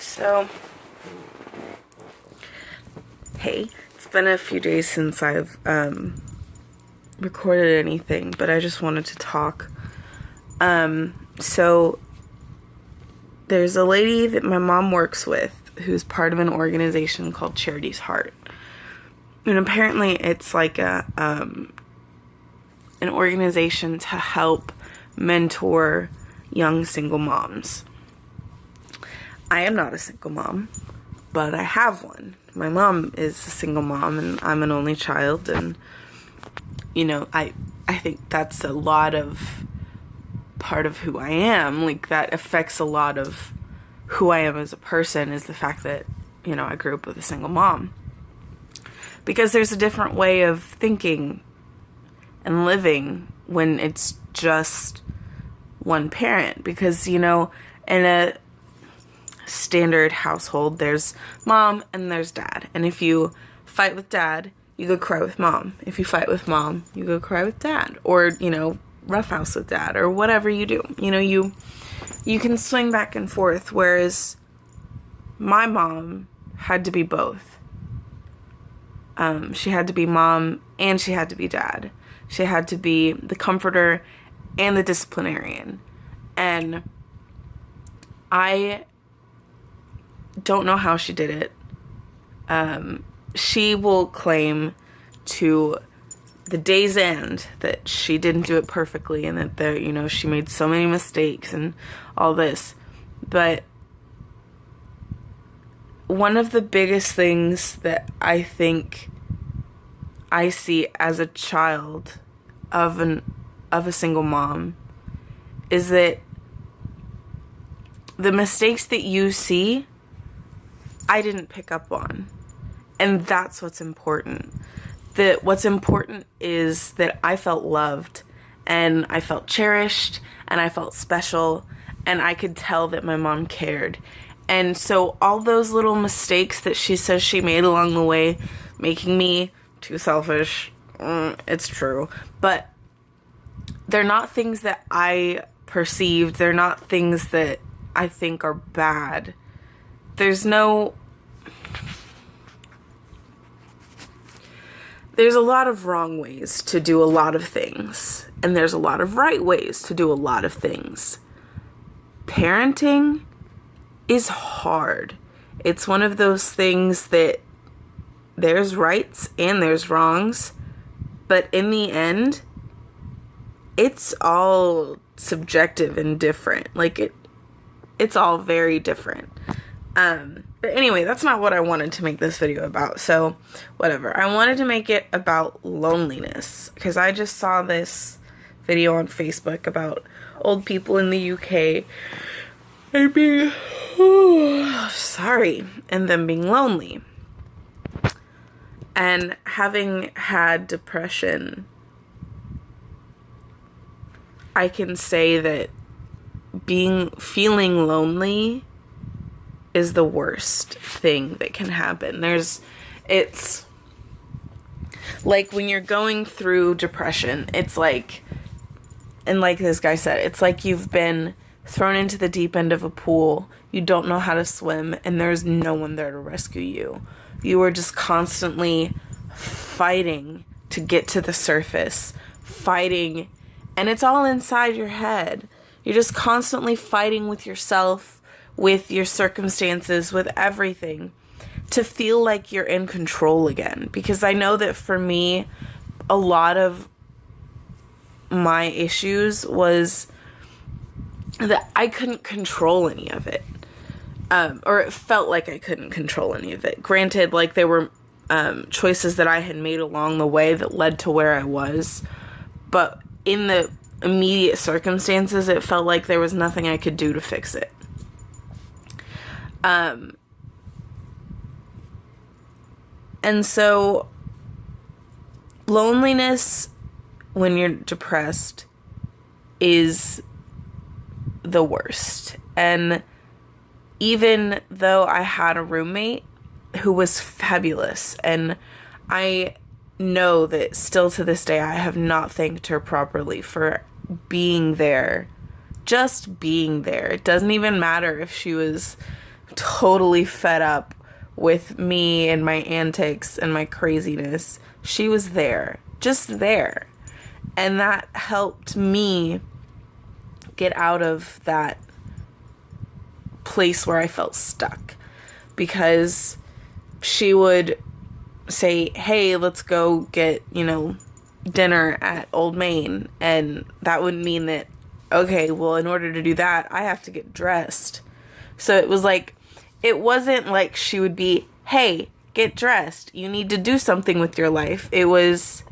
So, hey, it's been a few days since I've recorded anything, but I just wanted to talk. So there's a lady that my mom works with who's part of an organization called Charity's Heart. And apparently it's like an organization to help mentor young single moms. I am not a single mom, but I have one. My mom is a single mom, and I'm an only child, and, you know, I think that's a lot of part of who I am. Like, that affects a lot of who I am as a person, is the fact that, you know, I grew up with a single mom. Because there's a different way of thinking and living when it's just one parent. Because, you know, in a standard household, there's mom and there's dad. And if you fight with dad, you go cry with mom. If you fight with mom, you go cry with dad. Or, you know, roughhouse with dad, or whatever you do. You know, you can swing back and forth, whereas my mom had to be both. She had to be mom and she had to be dad. She had to be the comforter and the disciplinarian. And I don't know how she did it. She will claim to the day's end that she didn't do it perfectly, and that you know, she made so many mistakes and all this. But one of the biggest things that I think I see as a child of a single mom is that the mistakes that you see, I didn't pick up on. And that's what's important. That what's important is that I felt loved, and I felt cherished, and I felt special, and I could tell that my mom cared. And so all those little mistakes that she says she made along the way, making me too selfish, it's true, but they're not things that I perceived. They're not things that I think are bad. There's a lot of wrong ways to do a lot of things, and there's a lot of right ways to do a lot of things. Parenting is hard. It's one of those things that there's rights and there's wrongs, but in the end, it's all subjective and different. Like, it's all very different. But anyway, that's not what I wanted to make this video about, so whatever. I wanted to make it about loneliness, because I just saw this video on Facebook about old people in the UK and being, and them being lonely. And having had depression, I can say that feeling lonely is the worst thing that can happen. It's like when you're going through depression, it's like, and like this guy said, it's like you've been thrown into the deep end of a pool, you don't know how to swim, and there's no one there to rescue you. You are just constantly fighting to get to the surface, fighting, and it's all inside your head. You're just constantly fighting with yourself, with your circumstances, with everything, to feel like you're in control again. Because I know that for me, a lot of my issues was that I couldn't control any of it. Or it felt like I couldn't control any of it. Granted, like, there were choices that I had made along the way that led to where I was. But in the immediate circumstances, it felt like there was nothing I could do to fix it. And so loneliness when you're depressed is the worst. And even though I had a roommate who was fabulous, and I know that still to this day I have not thanked her properly for being there, just being there. It doesn't even matter if she was totally fed up with me and my antics and my craziness, she was there, just there. And that helped me get out of that place where I felt stuck, because she would say, hey, let's go get, dinner at Old Main. And that would mean that, okay, well, in order to do that, I have to get dressed. So it was like, it wasn't like she would be, hey, get dressed. You need to do something with your life. It was,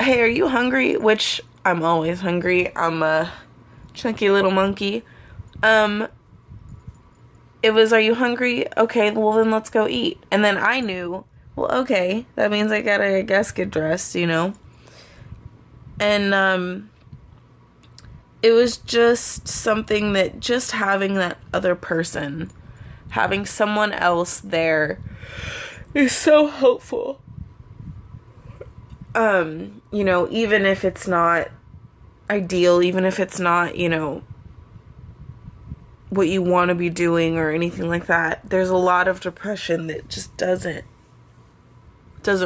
hey, are you hungry? Which I'm always hungry. I'm a chunky little monkey. It was, are you hungry? Okay, well then let's go eat. And then I knew, well, okay, that means I gotta, I guess, get dressed, And, it was just something that just having that other person, having someone else there is so helpful. Even if it's not ideal, even if it's not, what you want to be doing or anything like that, there's a lot of depression that just doesn't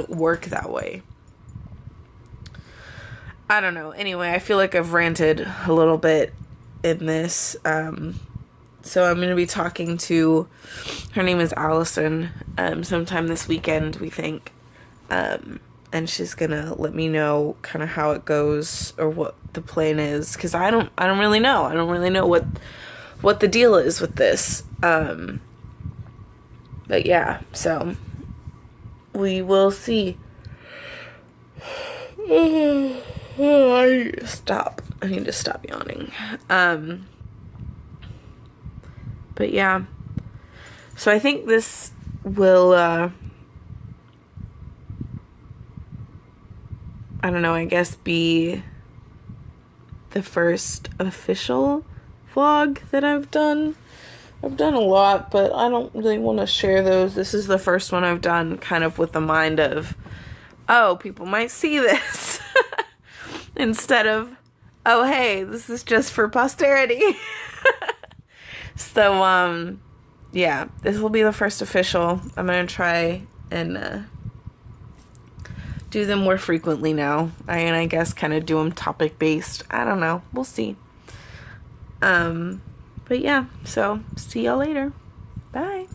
work that way. I don't know. Anyway, I feel like I've ranted a little bit in this. So I'm going to be talking to, her name is Allison, sometime this weekend, we think. And she's going to let me know kind of how it goes or what the plan is. Because I don't really know. I don't really know what the deal is with this. But yeah, so we will see. I need to stop yawning. But yeah. So I think this will, I guess be the first official vlog that I've done. I've done a lot, but I don't really want to share those. This is the first one I've done kind of with the mind of, oh, people might see this. Instead of, oh, hey, this is just for posterity. So, yeah, this will be the first official. I'm going to try and do them more frequently now. I guess kind of do them topic-based. I don't know. We'll see. But yeah, so see y'all later. Bye.